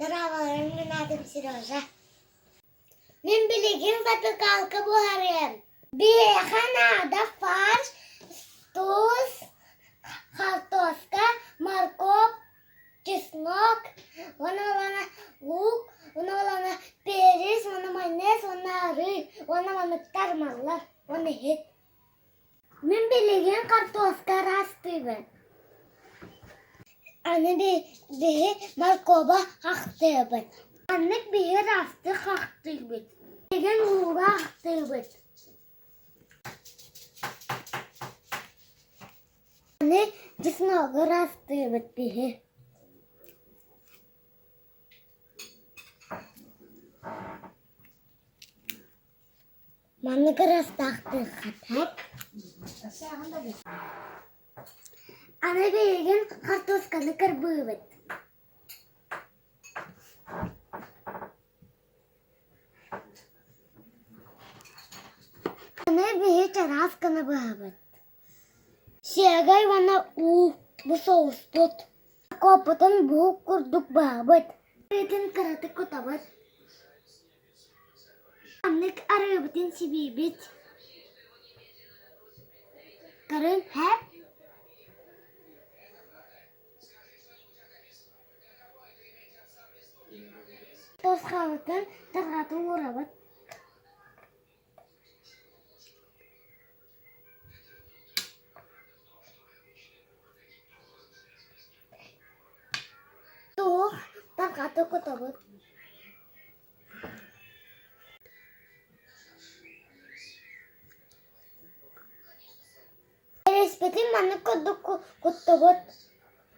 Merhabalar, benim adım Siroja. Min bilgin zatı kalkı buharım. Bir hanada farş, tuz, kartoska, markop, чеснок, ona luk, ona periz, ona mayonez, ona arı, ona tarmallar, ona hit. Min bilgin kartoska rastı. Anne bir markoba haktı. Anne bir rastı haktı. Degen uğra haktı. Anne cisnoga rastı bir. Manne rastı haktı. Anne bir kartoskanı karbıvet. Anne bir çaraskanı bağıvet. Şegay bana bu soğuz tut. Kopatan bu kurduk bağıvet. Retin karate kutavet. Anne arıbetin sibibit. Karın hep. Toz kağıtın tarhatı uğravet. Tuh tarhatı kutavet. Respetin manı kuduk kutavet.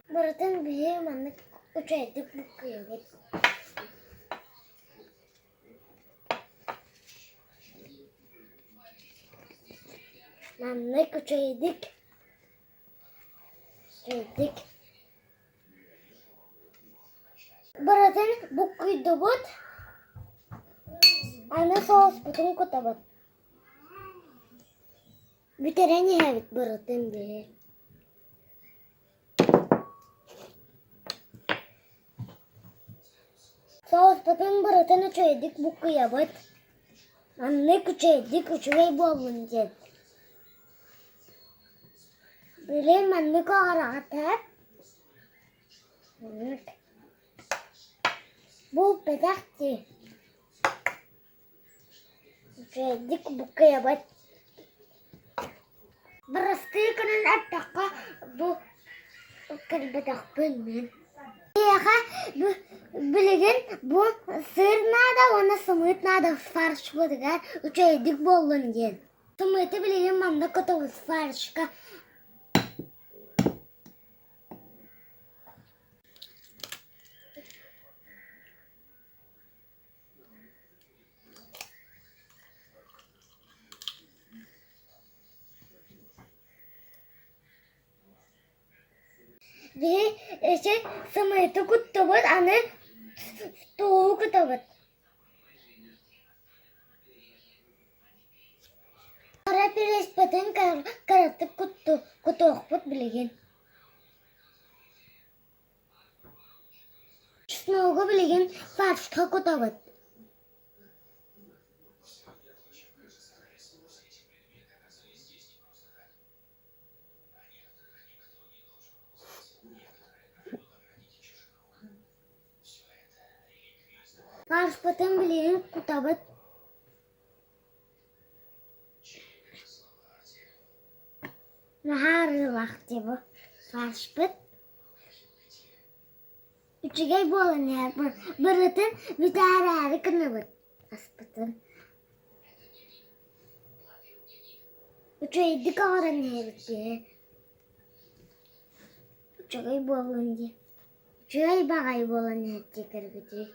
Baratin bir manı uçaydık bukkuyavet. Manı uçaydık. Baratin bukkuyduvet. Anne soğuz putun kutavet. Bitireni evet baratin bir. Soğuz putun baratin uçaydık bukkuyavet. Anne uçaydık uçayı bolunca. Bileyim anne kaharat hep. Bu pedaktı. Uçaydık bukkuyavet. Berasti kanan ataka bu kalbedak bilmin. Ya bilgin bu sır nada ona sımıt nada farş budur. Uçaydık bolun gen. Sımıtı bilgin manda kutu farşka. Ve sımıtı kutu bud anı tuğu kutu bud. Kara bir respetin karatıp kutu okput bilgin. Çısnoğu bilgin farşka kutu bud. Farşpatın bilgin kutu bud. Nahar vakti bu. Farşpat. Üçügey bolun yer. Bırıtın bir tararı kını bud. Farşpatın. Üçügey dikaran yer bitti. Üçügey bolun yer. Üçügey bagay bolun yer çekir bitti.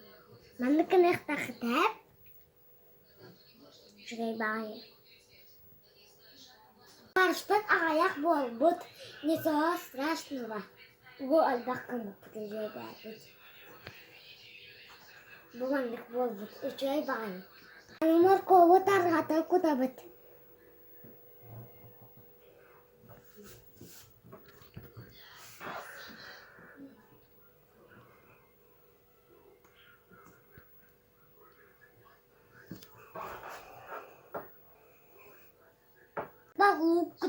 Mandıkın ektakıt hep. Üçügey bagay. Farşpat ayak bol bud. Nisa strashnova. Bu albakın pıtıcıya bud. Bu mandık bol bud. Üçügey bagay. Anumar kovu tarhata kutabıt.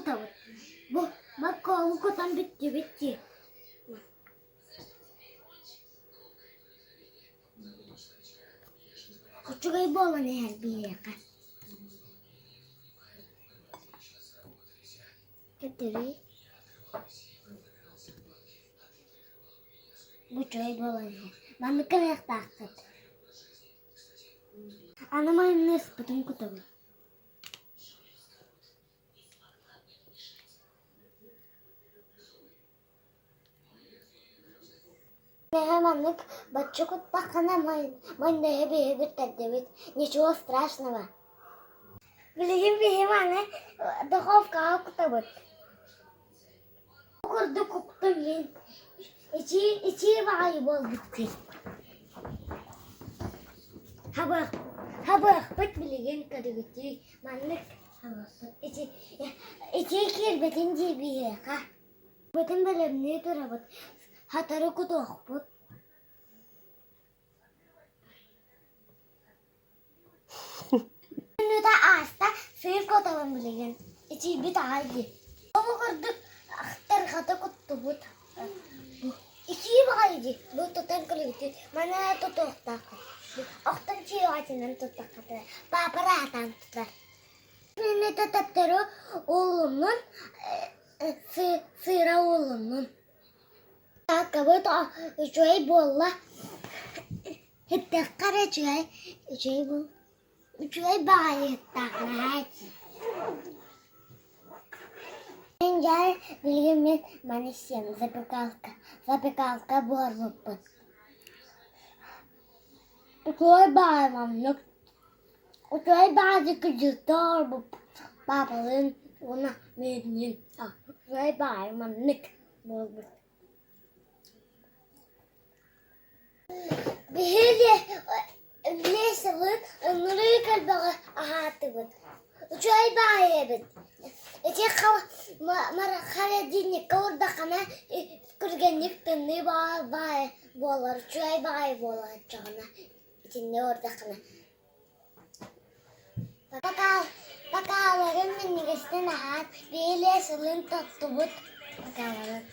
kutabı. Bu bak kolu kutan bitti. Küçük ayı bolan eğer bir yaka. Getiri. Bu çay bolan eğer. Ben bir kere yaktaktım. Anlamayın ne sıkıntım kutabı. Heменlik бачок такана мой не тадевит. Ничего страшного. Билигин бихимане духовка акутабыт. Курду куктум мен. İçi vay bol bitti. Habak bit bilgin kadıgıtı manlık habak içi kirbetin cibiye ka. Betin belemni turabat. Hatarı kutu akbut. Şimdi de ağaçta sıyır kotamın bilgin. İçi bit ağacı. Ama kurduk aktar kata kutu but. İkiyi bakayıcı. Bu tutan kılıcı. Mana tutuk takı. Aktar çiğ ağacından tutak katı. Paparatan tutar. Şimdi tutatları oğlumun sıyra oğlumun. Kabut çay bolla. Hitte çay bu. Çay bayi takla. Gel bilgin ben istiyorum запекалка борбут. Uçay bağlamlık. Uçay bazı kızıklar bu babalın ona mednin. Uçay bağlamlık borбут. Бихили лесовык нуры калбага ахатыбыт. Uçay bağlamlık. İçe холодильник orada kana kırgenlik tınlı bağlar, çay bağlar çağına içinde orada kana. Bakalım minnigesine nahat bir ile sılın tuttu but bakalım.